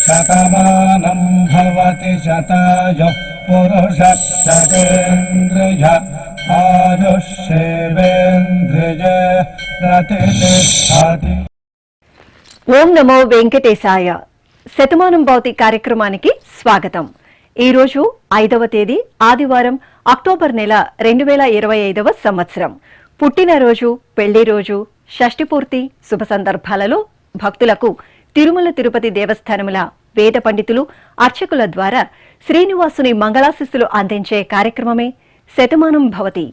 శతమానం భవతి శతాయుః పురుషः శతేంద్రియ ఆయుష్యేవేంద్రియే ప్రతిష్ఠతి. ఓం నమో వెంకటేశాయ. శతమానం భవతి కార్యక్రమానికి స్వాగతం. ఈరోజు 5వ తేదీ ఆదివారం, అక్టోబర్ నెల 2025వ సంవత్సరం. పుట్టినరోజు, పెళ్లి రోజు, షష్ఠి పూర్తి శుభ సందర్భాలలో భక్తులకు తిరుమల తిరుపతి దేవస్థానముల వేద పండితులు, అర్చకుల ద్వారా శ్రీనివాసుని మంగళాశిస్సులు అందించే కార్యక్రమమే శతమానం భవతి.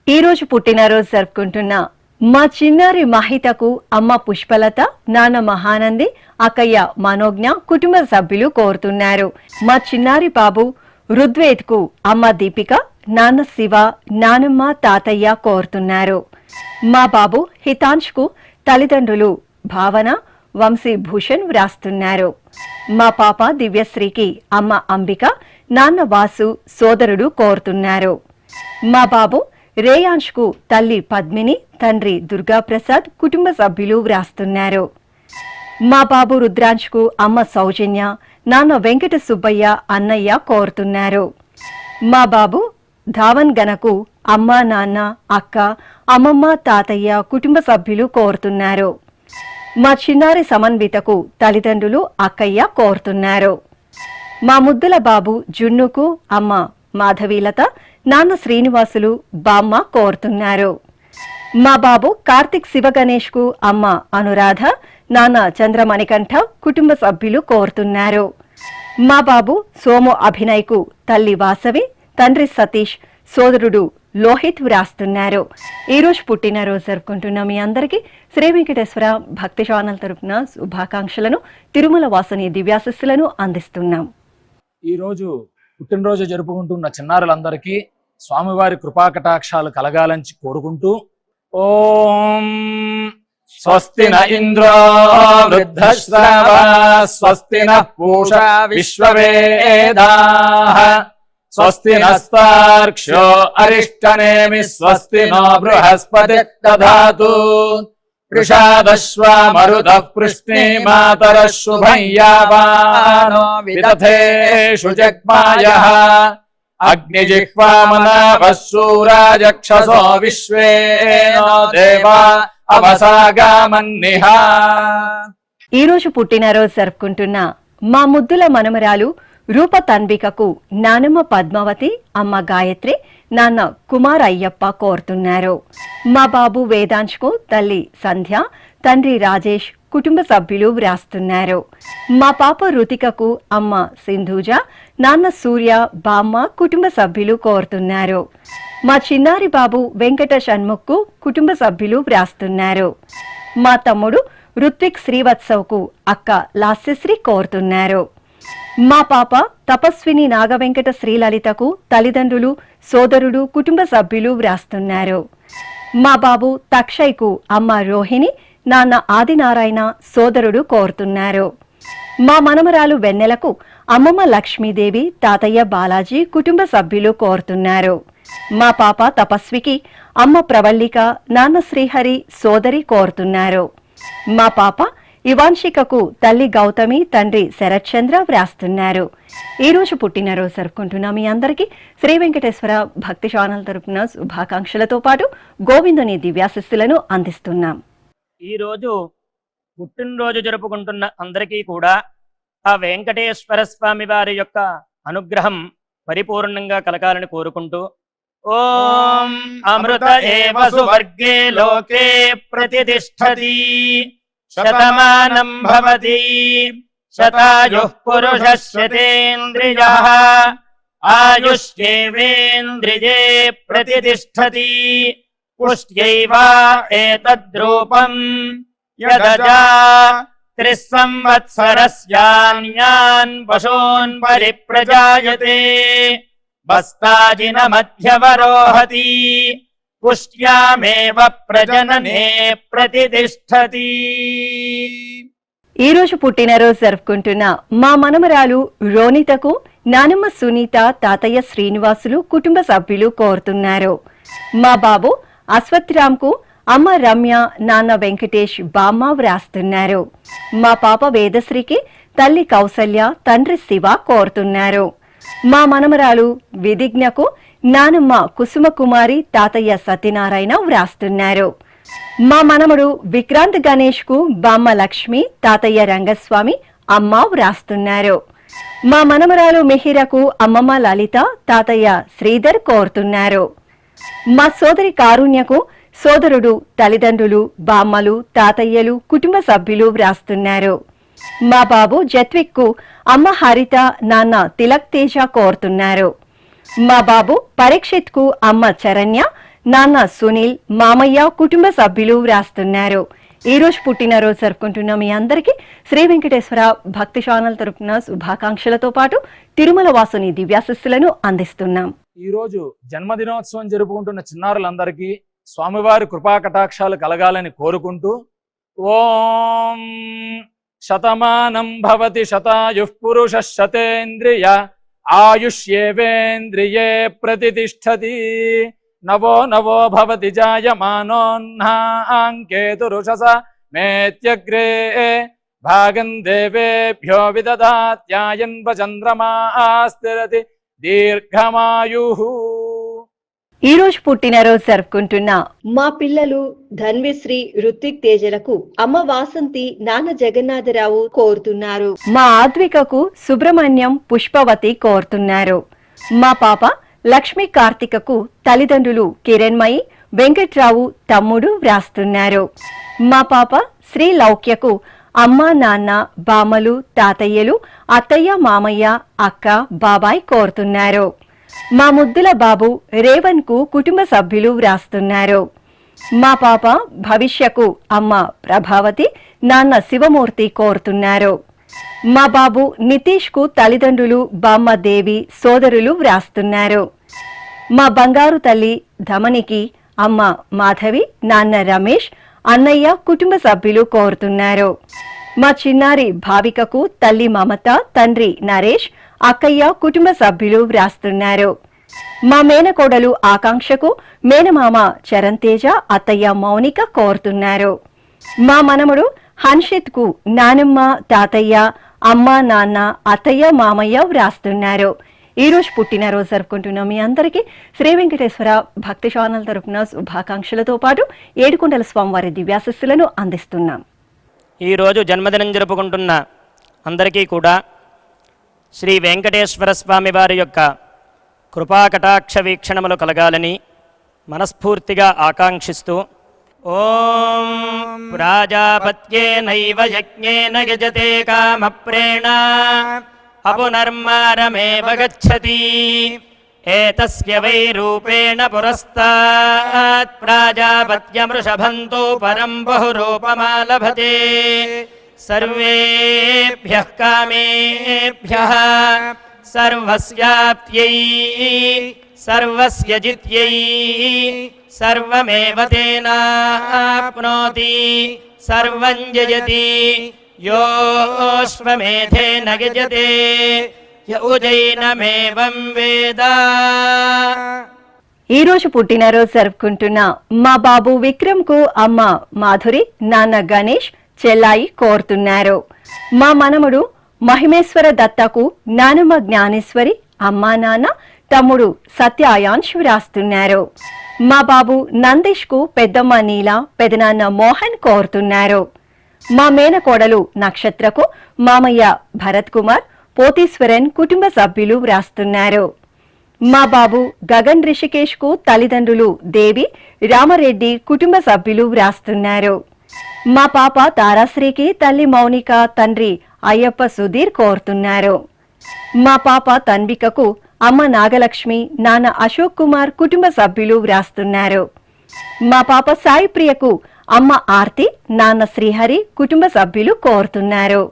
ఈ రోజు పుట్టినరోజు జరుపుకుంటున్న మా చిన్నారి మహితకు అమ్మ పుష్పలత, నాన్న మహానంది, అక్కయ్య మనోజ్ఞ కుటుంబ సభ్యులు కోరుతున్నారు. మా చిన్నారి బాబు రుద్వేద్ కు అమ్మ దీపిక, నాన్న శివ, నానమ్మ, తాతయ్య కోరుతున్నారు. మా బాబు హితాంష్ కు తల్లిదండ్రులు భావన, వంశీ భూషణ్ వ్రాస్తున్నారు. మా పాప దివ్యశ్రీకి అమ్మ అంబిక, నాన్న వాసు, సోదరుడు కోరుతున్నారు. మా బాబు రేయాంష్ కు తల్లి పద్మిని, తండ్రి దుర్గాప్రసాద్, కుటుంబ సభ్యులు వ్రాస్తున్నారు. మా బాబు రుద్రాంష్ కు అమ్మ సౌజన్య, నాన్న వెంకట సుబ్బయ్య, అన్నయ్య కోరుతున్నారు. మా బాబు ధావన్ గనకు అమ్మ, నాన్న, అక్క, అమ్మమ్మ, తాతయ్య, కుటుంబ సభ్యులు కోరుతున్నారు. మా చిన్నారి సమన్వితకు తల్లిదండ్రులు, అక్కయ్య కోరుతున్నారు. మా ముద్దుల బాబు జున్నుకు అమ్మ మాధవీలత, నాన్న శ్రీనివాసులు, బామ్మ కోరుతున్నారు. మా బాబు కార్తిక్ శివగణేష్ కు అమ్మ అనురాధ, నాన్న చంద్రమణికంఠ, కుటుంబ సభ్యులు కోరుతున్నారు. మా బాబు సోము అభినయ్ కు తల్లి వాసవి, తండ్రి సతీష్, సోదరుడు లోహిత్ వ్రాస్తున్నారు. ఈ రోజు పుట్టినరోజు జరుపుకుంటున్న మీ అందరికీ శ్రీ వెంకటేశ్వర భక్తి ఛానల్ తరపున శుభాకాంక్షలను, తిరుమల వాసుని దివ్యాశిస్సులను అందిస్తున్నాం. ఈ రోజు పుట్టినరోజు జరుపుకుంటున్న చిన్నారులందరికీ స్వామివారి కృపాకటాక్షాలు కలగాలని కోరుకుంటూ, ఓం స్వస్తి న ఇంద్రో వృద్ధశ్రవా స్వస్తి న పూషా విశ్వవేదాః స్వస్తి నస్తార్క్ష్యో అరిష్టనేమి స్వస్తి నో బృహస్పతి దధాతు వృషాదశ్వా మరుదః పృష్ణే మాతరః శుభం యావానో విదథేషు జగ్మాయః అగ్నిజిహ్వామనాభः శూరాజక్షసో విశ్వేనో దేవా అవసాగామన్నిహ. ఈ రోజు పుట్టినరోజు జరుపుకుంటున్న మా ముద్దుల మనమరాలు రూప తన్వికకు నానమ్మ పద్మావతి, అమ్మ గాయత్రి, నాన్న కుమార్ అయ్యప్ప కోరుతున్నారు. మా బాబు వేదాంశ్ కు తల్లి సంధ్య, తండ్రి రాజేష్, కుటుంబ సభ్యులు వ్రాస్తున్నారు. మా పాప రుతికకు అమ్మ సింధూజ, నాన్న సూర్య, బామ్మ, కుటుంబ సభ్యులు కోరుతున్నారు. మా చిన్నారి బాబు వెంకట షణ్ముఖ్, కుటుంబ సభ్యులు వ్రాస్తున్నారు. మా తమ్ముడు రుత్విక్ శ్రీవత్సవ్ కు అక్క లాస్యశ్రీ కోరుతున్నారు. మా పాప తపస్విని నాగవెంకట శ్రీలలితకు తల్లిదండ్రులు, సోదరుడు, కుటుంబ సభ్యులు వ్రాస్తున్నారు. మా బాబు తక్షయ్ కు అమ్మ రోహిణి, నాన్న ఆదినారాయణ, సోదరుడు కోరుతున్నారు. మా మనమరాలు వెన్నెలకు అమ్మమ్మ లక్ష్మీదేవి, తాతయ్య బాలాజీ, కుటుంబ సభ్యులు కోరుతున్నారు. మా పాప తపస్వికి అమ్మ ప్రవల్లిక, నాన్న శ్రీహరి, సోదరి కోరుతున్నారు. మా పాప ఇవాన్షికకు తల్లి గౌతమి, తండ్రి శరత్చంద్ర వ్రాస్తున్నారు. ఈ రోజు పుట్టినరోజు జరుపుకుంటున్న మీ అందరికీ శ్రీ వెంకటేశ్వర భక్తి ఛానల్ తరపున శుభాకాంక్షలతో పాటు గోవిందుని దివ్యాశిస్సులను అందిస్తున్నాం. ఈ రోజు పుట్టినరోజు జరుపుకుంటున్న అందరికీ కూడా ఆ వెంకటేశ్వర స్వామి వారి యొక్క అనుగ్రహం పరిపూర్ణంగా కలగాలని కోరుకుంటూ, ఓం అమృత ఏవ సువర్గే లోకే ప్రతిష్ఠతి శతమానం భవతి శతాయుః పురుషः శతేంద్రియః ఆయుష్యేవేంద్రియే ప్రతిష్ఠతి పుష్ట్యైవ ఏతద్రూపం యదజా त्रिस्संवत्सरस्यान्यान् पशून् परिप्रजायते बस्ताजिनमध्यवरोहति पुष्ट्यामेव प्रजनने प्रतिष्ठति। ఈ రోజు పుట్టినరోజు జరుపుకుంటున్న మా మనమరాలు రోనితకు నానమ్మ సునీత, తాతయ్య శ్రీనివాసులు, కుటుంబ సభ్యులు కోరుతున్నారు. మా బాబు అశ్వత్థరామ్కు అమ్మ రమ్య, నాన్న వెంకటేష్, బామ్మ వ్రాస్తున్నారు. మా పాప వేదశ్రీకి తల్లి కౌసల్య, తండ్రి శివ కోరుతున్నారు. మా మనమరాలు విధిజ్ఞకు నానమ్మ కుసుమకుమారి, తాతయ్య సత్యనారాయణ వ్రాస్తున్నారు. మా మనమడు విక్రాంత్ గణేష్ కు బామ్మ లక్ష్మి, తాతయ్య రంగస్వామి, అమ్మ వ్రాస్తున్నారు. మా మనమరాలు మిహిరకు అమ్మమ్మ లలిత, తాతయ్య శ్రీధర్ కోరుతున్నారు. మా సోదరి కారుణ్యకు సోదరుడు, తల్లిదండ్రులు, బామ్మలు, తాతయ్యలు, కుటుంబ సభ్యులు వ్రాస్తున్నారు. మా బాబు జత్విక్ కు అమ్మ హరిత, నాన్న తిలక్ తేజ కోరుతున్నారు. మా బాబు పరీక్షిత్ కు అమ్మ చరణ్య, నాన్న సునీల్, మామయ్య, కుటుంబ సభ్యులు వ్రాస్తున్నారు. ఈ రోజు పుట్టినరోజు జరుపుకుంటున్న మీ అందరికీ శ్రీ వెంకటేశ్వర భక్తి ఛానల్ తరపున శుభాకాంక్షలతో పాటు తిరుమల వాసుని దివ్యాశిస్సులను అందిస్తున్నాం. ఈ రోజు జన్మదినోత్సవం జరుపుకుంటున్న చిన్నారులందరికీ స్వామివారి కృపా కటాక్షాలు కలగాలని కోరుకుంటూ ఓం శతమానం భవతి శతాయుః పురుషః శతేంద్రియ ఆయుష్యేవేంద్రియే ప్రతిష్ఠతి నవో నవో భవతి జాయమానోన్హాంకేతురుషస మేత్యగ్రే భాగం దేవేభ్యో విదదాత్యాయన్ చంద్రమాస్థిరతి దీర్ఘమాయుః. ఈ రోజు పుట్టినరోజు జరుపుకుంటున్న మా పిల్లలు ధన్విశ్రీ, రుత్విక్ తేజలకు అమ్మ వాసంతి, నాన్న జగన్నాథరావు కోరుతున్నారు. మా ఆద్వికకు సుబ్రహ్మణ్యం, పుష్పవతి కోరుతున్నారు. మా పాప లక్ష్మీ కార్తికకు తల్లిదండ్రులు కిరణ్మయి, వెంకట్రావు, తమ్ముడు వ్రాస్తున్నారు. మా పాప శ్రీ లౌక్యకు అమ్మ, నాన్న, బామ్మలు, తాతయ్యలు, అత్తయ్య, మామయ్య, అక్క, బాబాయ్ కోరుతున్నారు. మా ముద్దుల బాబు రేవన్ కు కుటుంబ సభ్యులు వ్రాస్తున్నారు. మా పాప భవిష్యకు అమ్మ ప్రభావతి, నాన్న శివమూర్తి కోరుతున్నారు. మా బాబు నితీష్ కు తల్లిదండ్రులు బామ్మ దేవి, సోదరులు వ్రాస్తున్నారు. మా బంగారు తల్లి ధమనికి అమ్మ మాధవి, నాన్న రమేష్, అన్నయ్య, కుటుంబ సభ్యులు కోరుతున్నారు. మా చిన్నారి భావికకు తల్లి మమత, తండ్రి నరేష్, అక్కయ్య, కుటుంబ సభ్యులు వ్రాస్తున్నారు. మా మేనకోడలు ఆకాంక్షకు మేనమామ చరణ్ తేజ, అత్తయ్య మౌనిక కోరుతున్నారు. మా మనముడు హన్షిత్ కు నానమ్మ, తాతయ్య, అమ్మ, నాన్న, అత్తయ్య, మామయ్య వ్రాస్తున్నారు. ఈ రోజు పుట్టినరోజు జరుపుకుంటున్న మీ అందరికీ శ్రీ వెంకటేశ్వర భక్తి ఛానల్ తరపున శుభాకాంక్షలతో పాటు ఏడుకొండల స్వామివారి దివ్యాశిస్సులను అందిస్తున్నాం. ఈ రోజు జన్మదినం జరుపుకుంటున్న అందరికీ కూడా శ్రీ వెంకటేశ్వర స్వామి వారి యొక్క కృపాకటాక్ష వీక్షణములు కలగాలని మనస్ఫూర్తిగా ఆకాంక్షిస్తూ ఓం ప్రాజాపత్యేనైవ యజ్ఞేన యజతే కామప్రేణ అపునర్మారమేవ గచ్చతి ఏతస్య వై రూపేణ పురస్తాత్ ప్రాజాపత్యమృషభంతో పరం బహురూపమాలభతే సర్వేభ్యః కామేభ్యః సర్వస్యాప్త్యై సర్వస్య జిత్యై సర్వమేవ తేనాప్నోతి సర్వం జయతి యోష్వమేధేన గజతే య ఉజైనమేవం వేద. ఈ రోజు పుట్టినరోజు జరుపుకుంటున్న మా బాబు విక్రమ్ కు అమ్మ మాధురి, నాన్న గణేష్, చెల్లాయి కోరుతున్నారు. మా మనముడు మహిమేశ్వర దత్తకు నానమ్మ జ్ఞానేశ్వరి, అమ్మా, నాన్న, తమ్ముడు సత్య అయాంష్ వ్రాస్తున్నారు. మా బాబు నందీష్ కు పెద్దమ్మ నీల, పెదనాన్న మోహన్ కోరుతున్నారు. మా మేనకోడలు నక్షత్రకు మామయ్య భరత్ కుమార్, పోతీశ్వరన్, కుటుంబ సభ్యులు వ్రాస్తున్నారు. మా బాబు గగన్ రిషికేష్ కు తల్లిదండ్రులు దేవి, రామరెడ్డి, కుటుంబ సభ్యులు వ్రాస్తున్నారు. మా పాప తారాశ్రీకి తల్లి మౌనిక, తండ్రి అయ్యప్ప సుధీర్ కోరుతున్నారు. మా పాప తన్వికకు అమ్మ నాగలక్ష్మి, నాన్న అశోక్ కుమార్, కుటుంబ సభ్యులు వ్రాస్తున్నారు. మా పాప సాయి ప్రియకు అమ్మ ఆర్తి, నాన్న శ్రీహరి కుటుంబ సభ్యులు కోరుతున్నారు.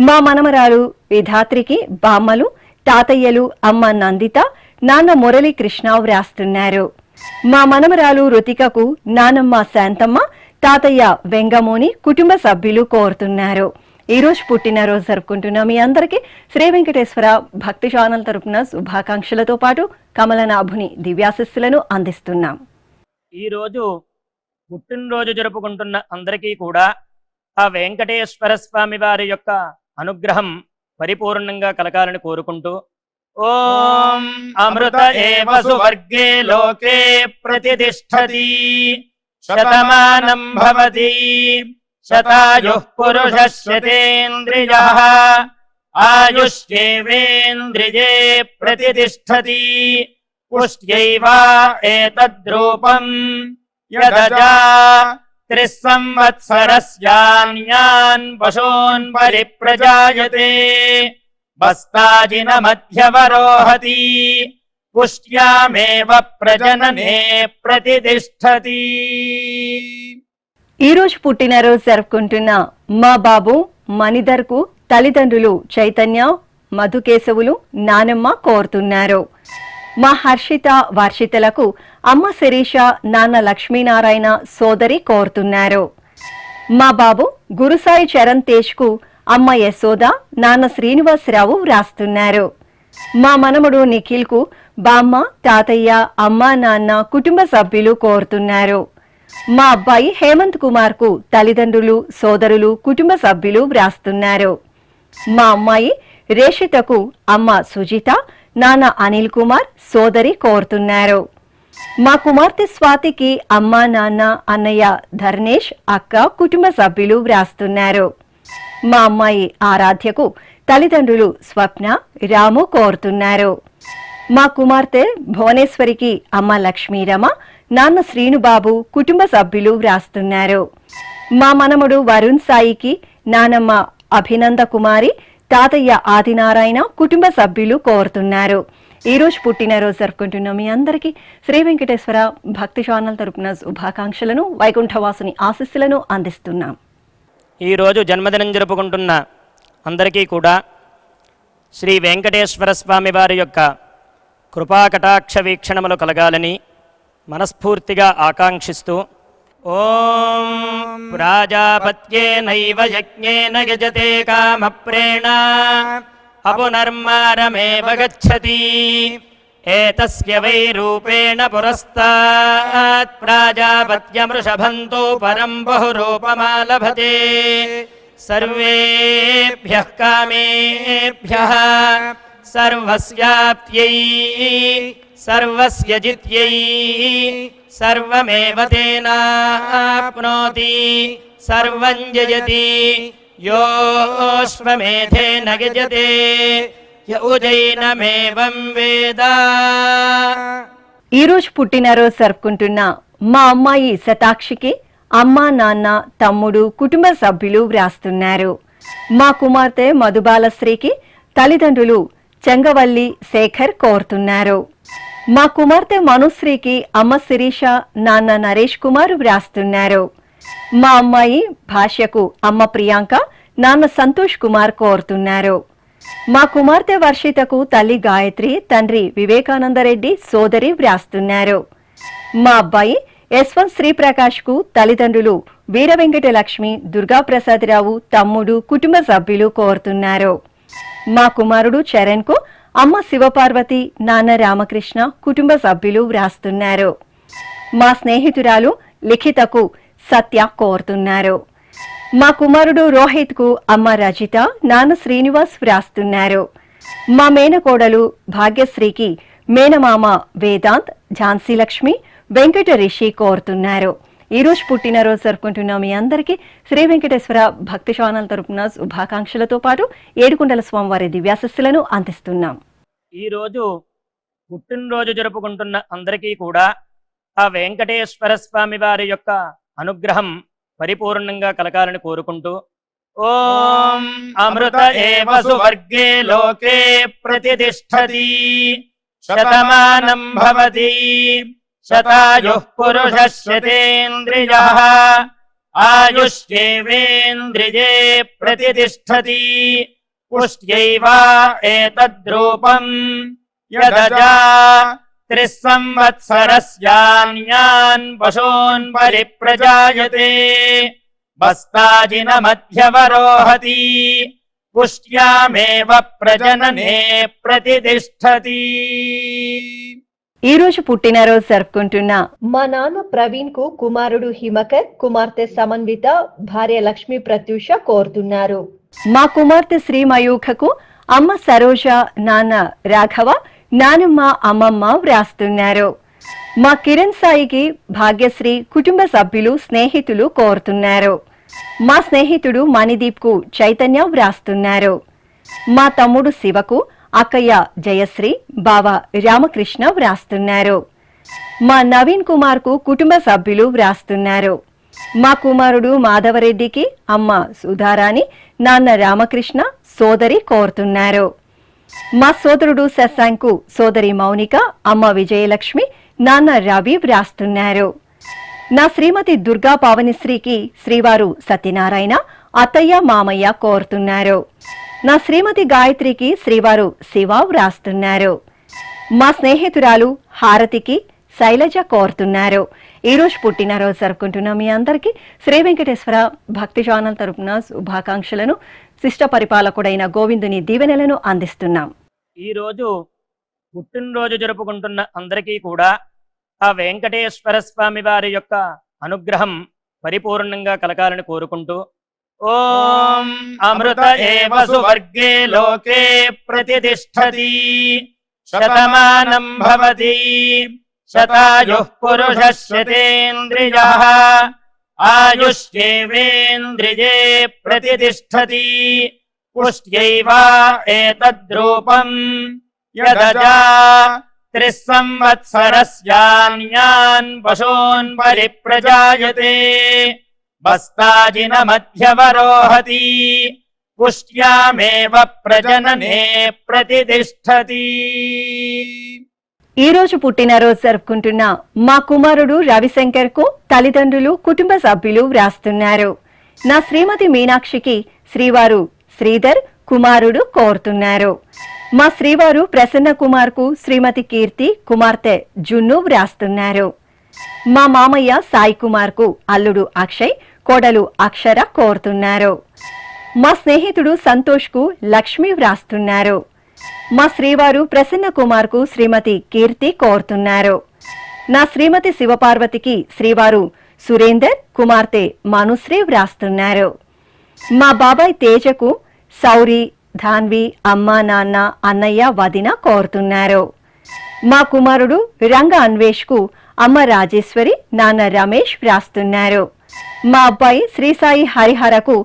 మా మనమరాలు విధాత్రికి బామ్మలు, తాతయ్యలు అమ్మ నందిత, నాన్న మురళీ కృష్ణ వ్రాస్తున్నారు. మా మనమరాలు రుతికకు నానమ్మ శాంతమ్మ, తాతయ్య వెంగమోని కుటుంబ సభ్యులు కోరుతున్నారు. ఈ రోజు పుట్టినరోజు జరుపుకుంటున్న మీ అందరికీ శ్రీ వెంకటేశ్వర భక్తి ఛానల్ తరపున శుభాకాంక్షలతో పాటు కమలనాభుని దివ్యాశిస్సులను అందిస్తున్నాం. ఈ రోజు పుట్టినరోజు జరుపుకుంటున్న అందరికీ కూడా ఆ వెంకటేశ్వర స్వామి వారి యొక్క అనుగ్రహం పరిపూర్ణంగా కలగాలని కోరుకుంటూ ఓం అమృత ఏవ సువర్గే లోకే ప్రతిష్ఠతి శతమానం భవతి శతాయుః పురుషः శతేంద్రియః ఆయుష్యేవేంద్రియే ప్రతిష్ఠతి పుష్ట్యైవా ఏతద్రూపం యదజా త్రిస్సంవత్సరస్యాన్యాన్ పశూన్ పరిప్రజాయతే బస్తాజిన మధ్యవరోహతి పుష్ట్యామేవ ప్రజననే ప్రతిష్ఠతి. ఈ రోజు పుట్టినరోజు జరుపుకుంటున్న మా బాబు మణిధర్కు తల్లిదండ్రులు చైతన్య, మధుకేశవులు, నానమ్మ కోరుతున్నారు. మా హర్షిత, వర్షితలకు అమ్మ శిరీష, నాన్న లక్ష్మీనారాయణ, సోదరి కోరుతున్నారు. మా బాబు గురుసాయి చరణ్ తేజ్కు అమ్మ యశోద, నాన్న శ్రీనివాసరావు వ్రాస్తున్నారు. మా మనముడు నిఖిల్కు బామ్మ, తాతయ్య, అమ్మ, నాన్న కుటుంబ సభ్యులు కోరుతున్నారు. మా అబ్బాయి హేమంత్ కుమార్ కు తల్లిదండ్రులు, సోదరులు, కుటుంబ సభ్యులు వ్రాస్తున్నారు. మా అమ్మాయి రేషితకు అమ్మ సుజిత, నాన్న అనిల్ కుమార్, సోదరి కోరుతున్నారు. మా కుమార్తె స్వాతికి అమ్మ, నాన్న, అన్నయ్య ధర్నేష్, అక్క, కుటుంబ సభ్యులు వ్రాస్తున్నారు. మా అమ్మాయి ఆరాధ్యకు తల్లిదండ్రులు స్వప్న, రాము కోరుతున్నారు. మా కుమార్తె భువనేశ్వరికి అమ్మ లక్ష్మీరమ, నాన్న శ్రీనుబాబు, కుటుంబ సభ్యులు వ్రాస్తున్నారు. మా మనముడు వరుణ్ సాయికి నానమ్మ అభినంద కుమారి, తాతయ్య ఆదినారాయణ, కుటుంబ సభ్యులు కోరుతున్నారు. ఈ రోజు పుట్టినరోజు జరుపుకుంటున్న మీ అందరికీ శ్రీ వెంకటేశ్వర భక్తి ఛానల్ తరపున శుభాకాంక్షలను, వైకుంఠవాసుని ఆశీస్సులను అందిస్తున్నాం. ఈరోజు జన్మదినం జరుపుకుంటున్న అందరికీ కూడా శ్రీ వెంకటేశ్వర స్వామి వారి యొక్క కృపాకటాక్ష వీక్షణములు కలగాలని మనస్ఫూర్తిగా ఆకాంక్షిస్తూ ఓం ప్రాజాపత్యేనైవ యజ్ఞేన యజతే కామప్రేణ అపునర్మారమేవ గచ్చతి ఏతస్య వై రూపేణ పురస్తాత్ ప్రాజాపత్యమృషభంతో పరం బహురూపమాలభతే సర్వేభ్యః కామేభ్యః సర్వస్యాప్త్యై సర్వస్య జిత్యై సర్వమేవ తేనాప్నోతి సర్వం జయతి యోష్వమేధేన గజతే యౌజైనమేవం వేద. ఈ రోజు పుట్టినరోజు జరుపుకుంటున్న మా అమ్మాయి శతాక్షికి అమ్మ, నాన్న, తమ్ముడు, కుటుంబ సభ్యులు వ్రాస్తున్నారు. మా కుమార్తె మధుబాలశ్రీకి తల్లిదండ్రులు చెంగవల్లి, శేఖర్ కోరుతున్నారు. మా కుమార్తె మనుశ్రీకి అమ్మ శిరీష, నాన్న నరేష్ కుమార్ వ్రాస్తున్నారు. మా అమ్మాయి భాష్యకు అమ్మ ప్రియాంక, నాన్న సంతోష్ కుమార్ కోరుతున్నారు. మా కుమార్తె వర్షితకు తల్లి గాయత్రి, తండ్రి వివేకానందరెడ్డి, సోదరి వ్రాస్తున్నారు. మా అబ్బాయి యశ్వంత్ శ్రీప్రకాష్ కు తల్లిదండ్రులు వీర వెంకట లక్ష్మి, దుర్గాప్రసాదరావు, తమ్ముడు, కుటుంబ సభ్యులు కోరుతున్నారు. మా కుమారుడు చరణ్ కు అమ్మ శివపార్వతి, నాన్న రామకృష్ణ, కుటుంబ సభ్యులు వ్రాస్తున్నారు. మా స్నేహితురాలు లిఖితకు సత్య కోరుతున్నారు. మా కుమారుడు రోహిత్ కు అమ్మ రజిత, నాన్న శ్రీనివాస్ వ్రాస్తున్నారు. మా మేనకోడలు భాగ్యశ్రీకి మేనమామ వేదాంత్, ఝాన్సీ లక్ష్మి, వెంకట రిషి కోరుతున్నారు. ఈ రోజు పుట్టినరోజు జరుపుకుంటున్న మీ అందరికీ శ్రీ వెంకటేశ్వర భక్తి ఛానల్ తరపున శుభాకాంక్షలతో పాటు ఏడుకొండల స్వామివారి దివ్యాశిస్సులను అందిస్తున్నాం. ఈ రోజు పుట్టినరోజు జరుపుకుంటున్న అందరికీ కూడా ఆ వెంకటేశ్వర స్వామి వారి యొక్క అనుగ్రహం పరిపూర్ణంగా కలగాలని కోరుకుంటూ ఓం అమృత ఏవ సువర్గే లోకే ప్రతిష్ఠతి శతమానం భవతి శతాయుః పురుషः శతేంద్రియः ఆయుష్యేవేంద్రియే ప్రతిష్టతి పుష్ట్యైవ ఏతద్రూపం యదజా 3 సంవత్సరస్యాన్యాన్ పశూన్ పరిప్రజాయతే బస్తాజిన మధ్యవరోహతి పుష్ట్యామేవ ప్రజననే ప్రతిష్టతి. ఈ రోజు పుట్టినరోజు జరుపుకుంటున్న మా నాన్న ప్రవీణ్ కు కుమారుడు హిమకర్, కుమార్తె సమన్విత, భార్య లక్ష్మీ ప్రత్యూష కోరుతున్నారు. మా కుమార్తె శ్రీ మయూఖకు అమ్మ సరోజ, నాన్న రాఘవ, నానమ్మ అమ్మమ్మ వ్రాస్తున్నారు. మా కిరణ్ సాయికి భాగ్యశ్రీ, కుటుంబ సభ్యులు, స్నేహితులు కోరుతున్నారు. మా స్నేహితుడు మణిదీప్ కు చైతన్య వ్రాస్తున్నారు. మా తమ్ముడు శివకు అక్కయ్య జయశ్రీ, బావ రామకృష్ణ వ్రాస్తున్నారు. మా నవీన్ కుమార్ కు కుటుంబ సభ్యులు వ్రాస్తున్నారు. మా కుమారుడు మాధవరెడ్డికి అమ్మ సుధారాణి, నాన్న రామకృష్ణ, సోదరి కోరుతున్నారు. మా సోదరుడు శశాంకు సోదరి మౌనిక, అమ్మ విజయలక్ష్మి, నాన్న రవి వ్రాస్తున్నారు. నా శ్రీమతి దుర్గా పావనిశ్రీకి శ్రీవారు సత్యనారాయణ, అత్తయ్య మామయ్య కోరుతున్నారు. నా శ్రీమతి గాయత్రికి శ్రీవారు శివ వ్రాస్తున్నారు. మా స్నేహితురాలు హారతికి శైలజ కోరుతున్నారు. ఈ రోజు పుట్టినరోజు జరుపుకుంటున్న మీ అందరికీ శ్రీ వెంకటేశ్వర భక్తి ఛానల్ తరపున శుభాకాంక్షలను, శిష్ట పరిపాలకుడైన గోవిందుని దీవెనలను అందిస్తున్నాం. ఈ రోజు పుట్టినరోజు జరుపుకుంటున్న అందరికీ కూడా ఆ వెంకటేశ్వర స్వామి వారి యొక్క అనుగ్రహం పరిపూర్ణంగా కలగాలని కోరుకుంటూ ఓం అమృత ఏవ సువర్గే లోకే ప్రతిష్టతి శతమానం భవతి శతాయుః పురుషः శతేంద్రియः ఆయుష్యేవేంద్రియే ప్రతిష్టతి పుష్ట్యైవ ఏతద్రూపం యదజా 3 సంవత్సరస్యాన్యాన్ పశూన్ పరిప్రజాయతే బస్తాజిన మధ్యవరోహతి పుష్ట్యామేవ ప్రజననే ప్రతిష్టతి. ఈ రోజు పుట్టినరోజు జరుపుకుంటున్న మా కుమారుడు రవిశంకర్ కు తల్లిదండ్రులు, కుటుంబ సభ్యులు వ్రాస్తున్నారు. నా శ్రీమతి మీనాక్షికి శ్రీవారు శ్రీధర్ కుమారుడు కోరుతున్నారు. మా శ్రీవారు ప్రసన్న కుమార్ కు శ్రీమతి కీర్తి, కుమార్తె జున్ను వ్రాస్తున్నారు. మా మామయ్య సాయి కుమార్ కు అల్లుడు అక్షయ్, కోడలు అక్షర కోరుతున్నారు. మా స్నేహితుడు సంతోష్ కు లక్ష్మి వ్రాస్తున్నారు. మా శ్రీవారు ప్రసన్న కుమార్ కు శ్రీమతి కీర్తి కోరుతున్నారు. నా శ్రీమతి శివపార్వతికి శ్రీవారు సురేందర్, కుమార్తె మనుశ్రీ వ్రాస్తున్నారు. మా బాబాయ్ తేజకు సౌరి, ధాన్వి, అమ్మ, నాన్న, అన్నయ్య, వదిన కోరుతున్నారు. మా కుమారుడు రంగ అన్వేష్ కు అమ్మ రాజేశ్వరి, నాన్న రమేష్ వ్రాస్తున్నారు. మా అబ్బాయి శ్రీసాయి హరిహరకు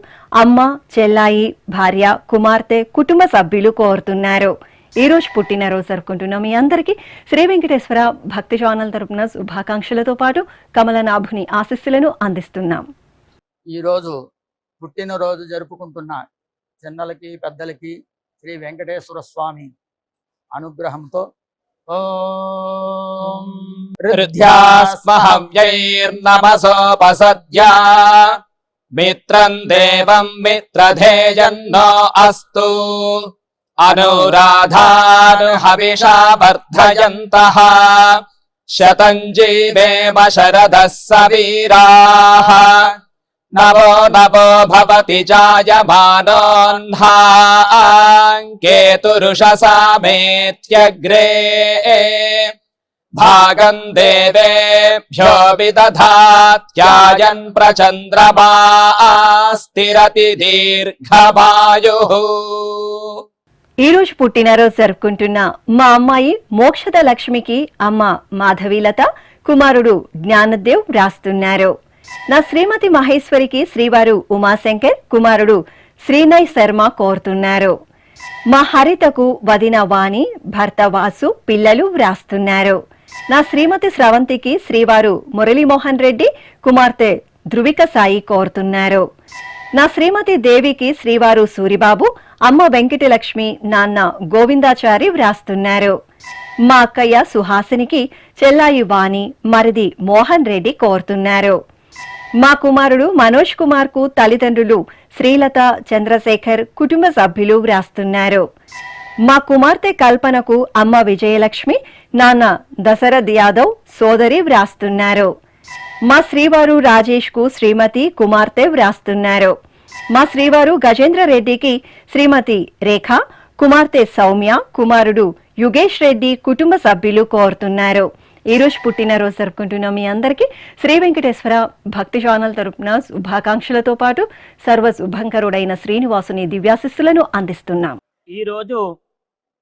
అమ్మ, చెల్లాయి, భార్య, కుమార్తె, కుటుంబ సభ్యులు కోరుతున్నారు. ఈ రోజు పుట్టినరోజు జరుపుకుంటున్న మీ అందరికీ శ్రీ వెంకటేశ్వర భక్తి ఛానల్ తరపున శుభాకాంక్షలతో పాటు కమలనాభుని ఆశీస్సులను అందిస్తున్నాం. ఈరోజు పుట్టినరోజు జరుపుకుంటున్న చిన్నలకి పెద్దలకి శ్రీ వెంకటేశ్వర స్వామి అనుగ్రహంతో ఓం హృద్యాస్మహవ్యైర్నమసోపసద్యా మిత్రం దేవం మిత్రధేయన్నో అస్తు అనురాధాన్ హవిషా వర్ధయంతః శతం జీవేమ శరదః సవీరాః నవో నవో భవతి జాయమానోన్హాం కేతురుషసామేత్యగ్రే భాగం దేవేభ్యో విదధాత్యాయన్ ప్రచంద్రమా స్థిరతి దీర్ఘమాయుః. ఈ రోజు పుట్టినరోజు జరుపుకుంటున్న మా అమ్మాయి మోక్షద లక్ష్మికి అమ్మ మాధవీలత, కుమారుడు జ్ఞానదేవ్ వ్రాస్తున్నారు. నా శ్రీమతి మహేశ్వరికి శ్రీవారు ఉమాశంకర్, కుమారుడు శ్రీనయ్ శర్మ కోరుతున్నారు. మా హరితకు వదిన వాణి, భర్త వాసు, పిల్లలు వ్రాస్తున్నారు. నా శ్రీమతి స్రవంతికి శ్రీవారు మురళీమోహన్ రెడ్డి, కుమార్తె ధృవిక సాయి కోరుతున్నారు. నా శ్రీమతి దేవికి శ్రీవారు సూరిబాబు, అమ్మ వెంకటలక్ష్మి, నాన్న గోవిందాచారి వ్రాస్తున్నారు. మా అక్కయ్య సుహాసినికి చెల్లాయి వాణి మరిది మోహన్ రెడ్డి కోరుతున్నారు. మా కుమారుడు మనోజ్ కుమార్ కు తల్లిదండ్రులు శ్రీలత చంద్రశేఖర్ కుటుంబ సభ్యులు వ్రాస్తున్నారు. మా కుమార్తె కల్పనకు అమ్మ విజయలక్ష్మి నాన్న దశరథ్ యాదవ్ సోదరి వ్రాస్తున్నారు. మా శ్రీవారు రాజేష్ కు శ్రీమతి కుమార్తె వ్రాస్తున్నారు. మా శ్రీవారు గజేంద్ర రెడ్డికి శ్రీమతి రేఖ కుమార్తె సౌమ్య కుమారుడు యుగేష్ రెడ్డి కుటుంబ సభ్యులు కోరుతున్నారు. ఈ రోజు పుట్టినరోజు జరుపుకుంటున్న మీ అందరికీ శ్రీ వెంకటేశ్వర భక్తి ఛానల్ తరపున శుభాకాంక్షలతో పాటు సర్వ శుభంకరుడైన శ్రీనివాసుని దివ్యాశిస్సులను అందిస్తున్నాం. ఈ రోజు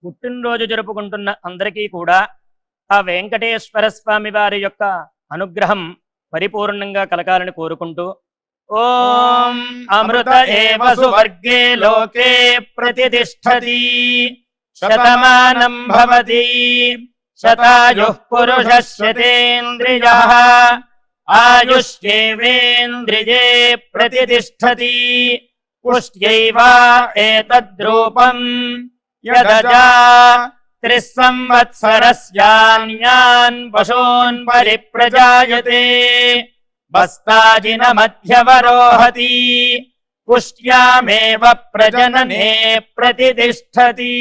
పుట్టినరోజు జరుపుకుంటున్న అందరికీ కూడా ఆ వెంకటేశ్వర స్వామి వారి యొక్క అనుగ్రహం పరిపూర్ణంగా కలగాలని కోరుకుంటూ ఓం అమృత ఏవ సువర్గే లోకే ప్రతిష్టతి శతమానం భవతి శతాయుః పురుషः శతేంద్రియః ఆయుష్యేవేంద్రియే ప్రతిష్టతి పుష్ట్యైవ ఏతద్రూపం యదజా త్రిస్సంవత్సరస్యాన్యాన్ పశూన్ పరిప్రజాయతే బస్తాజిన మధ్యవరోహతి పుష్ట్యామేవ ప్రజననే ప్రతిష్టతి.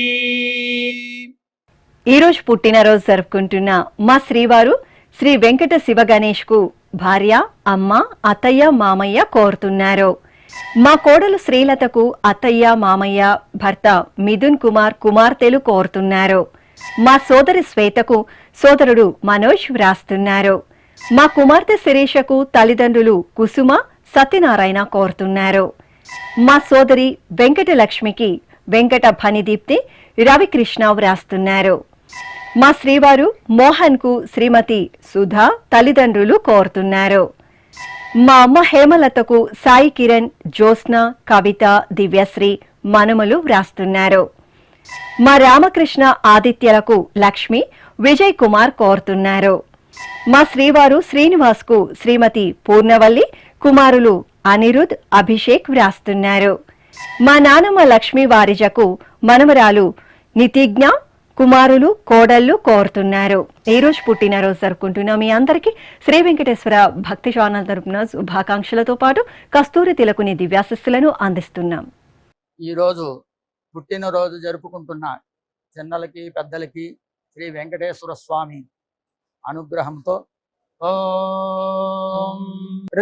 ఈ రోజు పుట్టినరోజు జరుపుకుంటున్న మా శ్రీవారు శ్రీ వెంకట శివ గణేష్ కు భార్య అమ్మ అత్తయ్య మామయ్య కోరుతున్నారు. మా కోడలు శ్రీలతకు అత్తయ్య మామయ్య భర్త మిథున్ కుమార్ కుమార్తెలు కోరుతున్నారు. మా సోదరి శ్వేతకు సోదరుడు మనోజ్ వ్రాస్తున్నారు. మా కుమార్తె శిరీషకు తల్లిదండ్రులు కుసుమ సత్యనారాయణ కోరుతున్నారు. మా సోదరి వెంకటలక్ష్మికి వెంకట భనిదీప్తి రవికృష్ణ వ్రాస్తున్నారు. మా శ్రీవారు మోహన్ కు శ్రీమతి సుధా తల్లిదండ్రులు కోరుతున్నారు. మా అమ్మ హేమలతకు సాయి కిరణ్ జ్యోత్స్న కవిత దివ్యశ్రీ మనుమలు వ్రాస్తున్నారు. మా రామకృష్ణ ఆదిత్యలకు లక్ష్మి విజయ్ కుమార్ కోరుతున్నారు. మా శ్రీవారు శ్రీనివాస్ కు శ్రీమతి పూర్ణవల్లి కుమారులు అనిరుద్ అభిషేక్ వ్రాస్తున్నారు. మా నానమ్మ లక్ష్మీ వారిజకు మనమరాలు నితిజ్ఞ కుమారులు కోడళ్లు కోరుతున్నారు. ఈ రోజు పుట్టినరోజు జరుపుకుంటున్న మీ అందరికీ శ్రీ వెంకటేశ్వర భక్తి ఛానల్ తరపున శుభాకాంక్షలతో పాటు కస్తూరి తిలకుని దివ్యాశిస్సులను అందిస్తున్నాం. ఈ రోజు పుట్టినరోజు జరుపుకుంటున్న చిన్నలకి పెద్దలకి శ్రీ వెంకటేశ్వర స్వామి అనుగ్రహంతో ఓం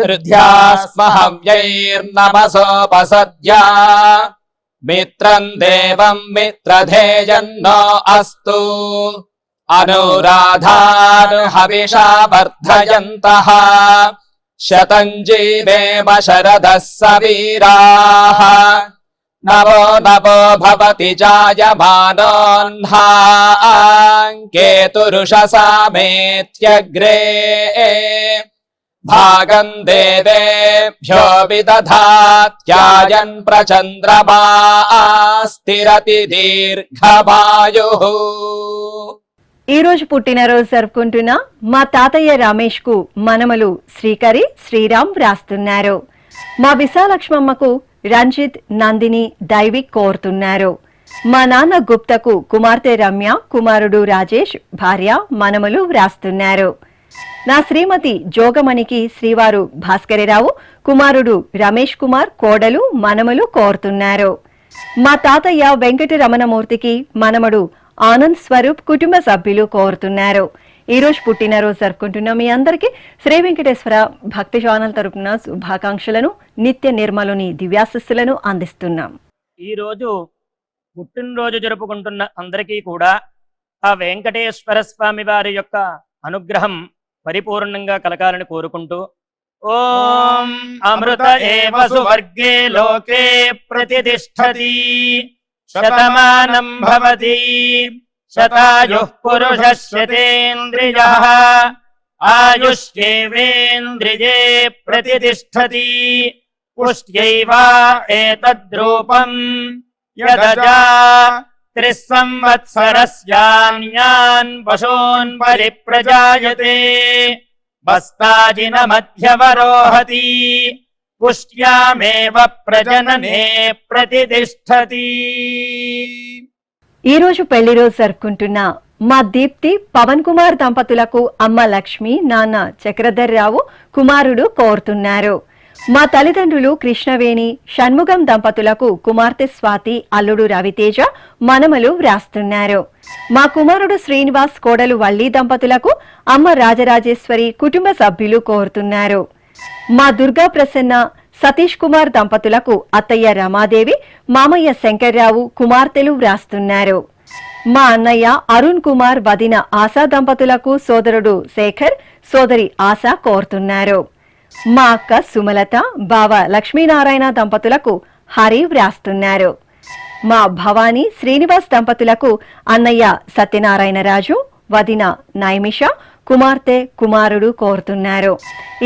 హృద్యాస్మహవ్యైర్నమసోపసద్యా మిత్రం దేవం మిత్రధేయన్నో అస్తు అనురాధానుహవిషా వర్ధయంతః శతం జీవేమ శరదః సవీరాః నవో నవో భవతి జాయమానోన్హాం కేతురుషసామేత్యగ్రే భాగం దేవేభ్యో విదధాత్యాయన్ ప్రచంద్రమా స్థిరతి దీర్ఘమాయుః. ఈ రోజు పుట్టినరోజు జరుపుకుంటున్న మా తాతయ్య రమేష్ కు మనమలు శ్రీకరి శ్రీరామ్ వ్రాస్తున్నారు. మా విశాలక్ష్మమ్మకు రంజిత్ నందిని దైవిక్ కోరుతున్నారు. మా నాన్న గుప్తకు కుమార్తె రమ్య కుమారుడు రాజేష్ భార్య మనమలు వ్రాస్తున్నారు. నా శ్రీమతి జోగమణికి శ్రీవారు భాస్కరరావు కుమారుడు రమేష్ కుమార్ కోడలు మనమలు కోరుతున్నారు. మా తాతయ్య వెంకట రమణమూర్తికి మనమడు ఆనంద్ స్వరూప్ కుటుంబ సభ్యులు కోరుతున్నారు. ఈ రోజు పుట్టినరోజు జరుపుకుంటున్న మీ అందరికీ శ్రీ వెంకటేశ్వర భక్తి ఛానల్ తరపున శుభాకాంక్షలను నిత్య నిర్మలుని దివ్యాశిస్సులను అందిస్తున్నాం. ఈ రోజు పుట్టినరోజు జరుపుకుంటున్న అందరికీ కూడా ఆ వెంకటేశ్వర స్వామి వారి యొక్క అనుగ్రహం పరిపూర్ణంగా కలగాలని కోరుకుంటూ ఓం అమృత ఏవ సువర్గే లోకే ప్రతిష్టతి శతమానం భవతి శతాయుః పురుషः శతేంద్రియః ఆయుష్యేవేంద్రియే ప్రతిష్టతి పుష్ట్యైవ ఏతద్రూపం యదజా త్రిస్సంవత్సరస్యాన్యాన్ పశూన్ పరిప్రజాయతే బస్తాజిన మధ్యవరోహతి పుష్ట్యామేవ ప్రజననే ప్రతిష్టతి. ఈ రోజు పెళ్లి రోజు జరుపుకుంటున్న మా దీప్తి పవన్ కుమార్ దంపతులకు అమ్మ లక్ష్మి నాన్న చక్రధర్రావు కుమారుడు కోరుతున్నారు. మా తల్లిదండ్రులు కృష్ణవేణి షణ్ముగం దంపతులకు కుమార్తె స్వాతి అల్లుడు రవితేజ మనమలు వ్రాస్తున్నారు. మా కుమారుడు శ్రీనివాస్ కోడలు వల్లి దంపతులకు అమ్మ రాజరాజేశ్వరి కుటుంబ సభ్యులు కోరుతున్నారు. మా దుర్గా ప్రసన్న సతీష్ కుమార్ దంపతులకు అత్తయ్య రమాదేవి మామయ్య శంకర్రావు కుమార్తెలు వ్రాస్తున్నారు. మా అన్నయ్య అరుణ్ కుమార్ వదిన ఆశా దంపతులకు సోదరుడు శేఖర్ సోదరి ఆశ కోరుతున్నారు. మా అక్క సుమలత బావ లక్ష్మీనారాయణ దంపతులకు హరి వ్రాస్తున్నారు. మా భవానీ శ్రీనివాస్ దంపతులకు అన్నయ్య సత్యనారాయణరాజు వదిన నైమిష కుమార్తె కుమారుడు కోరుతున్నారు.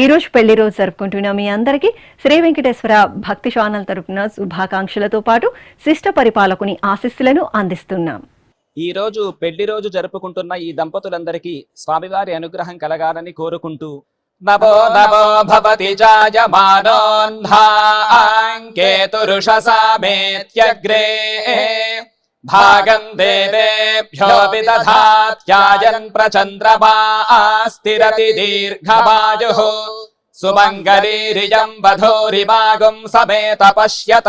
ఈ రోజు పెళ్లి రోజు జరుపుకుంటున్న మీ అందరికీ శ్రీ వెంకటేశ్వర భక్తి ఛానల్ తరపున శుభాకాంక్షలతో పాటు శిష్ట పరిపాలకుని ఆశీస్సులను అందిస్తున్నాం. ఈ రోజు పెళ్లి రోజు జరుపుకుంటున్న ఈ దంపతులందరికీ స్వామివారి అనుగ్రహం కలగాలని కోరుకుంటూ నమో నమో భవతి జాయమానోన్ధాంకేతురుషసామేత్యగ్రే భాగం దేవేభ్యో విదధాత్యాయన్ ప్రచంద్రమా స్థిరతి దీర్ఘమాయుః సుమంగళీరియం వధూరిమాగం సమేత పశ్యత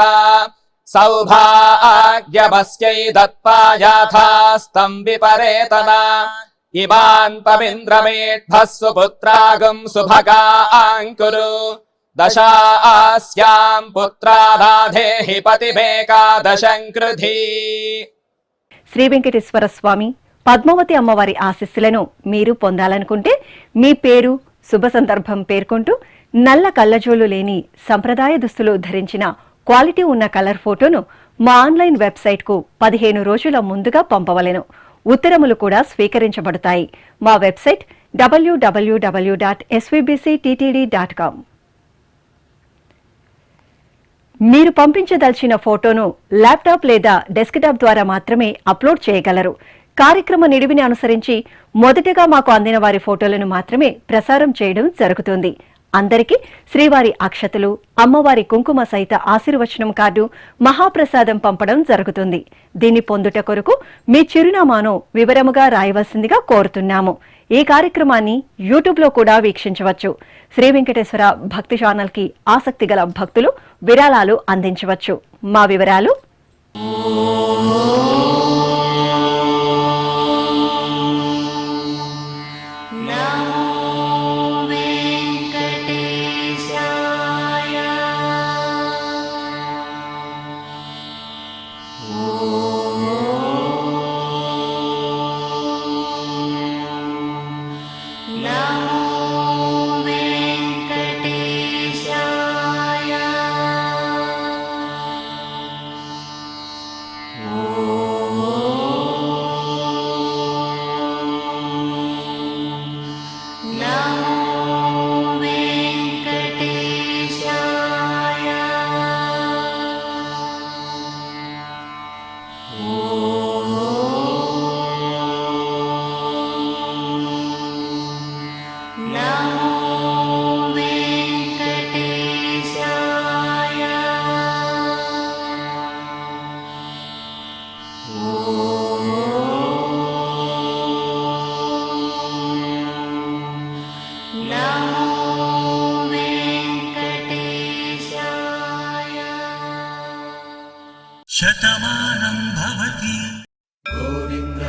సౌభాగ్యమస్యై దత్పాయాథాస్తం విపరేతనా ఇమాన్ పవింద్రమేఢ్భః సుపుత్రాగం సుభగాంకురు దశాస్యాం పుత్రానాధేహి పతిమేకాదశం కృధి. శ్రీ వెంకటేశ్వర స్వామి పద్మావతి అమ్మవారి ఆశీస్సులను మీరు పొందాలనుకుంటే మీ పేరు శుభ సందర్భం పేర్కొంటూ నల్ల కళ్ళజోలు లేని సంప్రదాయ దుస్తులు ధరించిన క్వాలిటీ ఉన్న కలర్ ఫోటోను మా ఆన్లైన్ వెబ్సైట్కు 15 రోజుల ముందుగా పంపవలెను. ఉత్తరములు కూడా స్వీకరించబడతాయి. మా వెబ్సైట్ www.svbcttd.com. మీరు పంపించదలిచిన ఫోటోను ల్యాప్టాప్ లేదా డెస్క్టాప్ ద్వారా మాత్రమే అప్లోడ్ చేయగలరు. కార్యక్రమ నిడివిని అనుసరించి మొదటగా మాకు అందిన వారి ఫోటోలను మాత్రమే ప్రసారం చేయడం జరుగుతుంది. అందరికీ శ్రీవారి అక్షతలు అమ్మవారి కుంకుమ సహిత ఆశీర్వచనం కార్డు మహాప్రసాదం పంపడం జరుగుతుంది. దీన్ని పొందుట కొరకు మీ చిరునామాను వివరముగా రాయవలసిందిగా కోరుతున్నాము. ఈ కార్యక్రమాన్ని యూట్యూబ్ లో కూడా వీక్షించవచ్చు. శ్రీ వెంకటేశ్వర భక్తి ఛానల్ కి ఆసక్తి గల భక్తులు విరాళాలు అందించవచ్చు. మా వివరాలు శతమానం భవతి గోవింద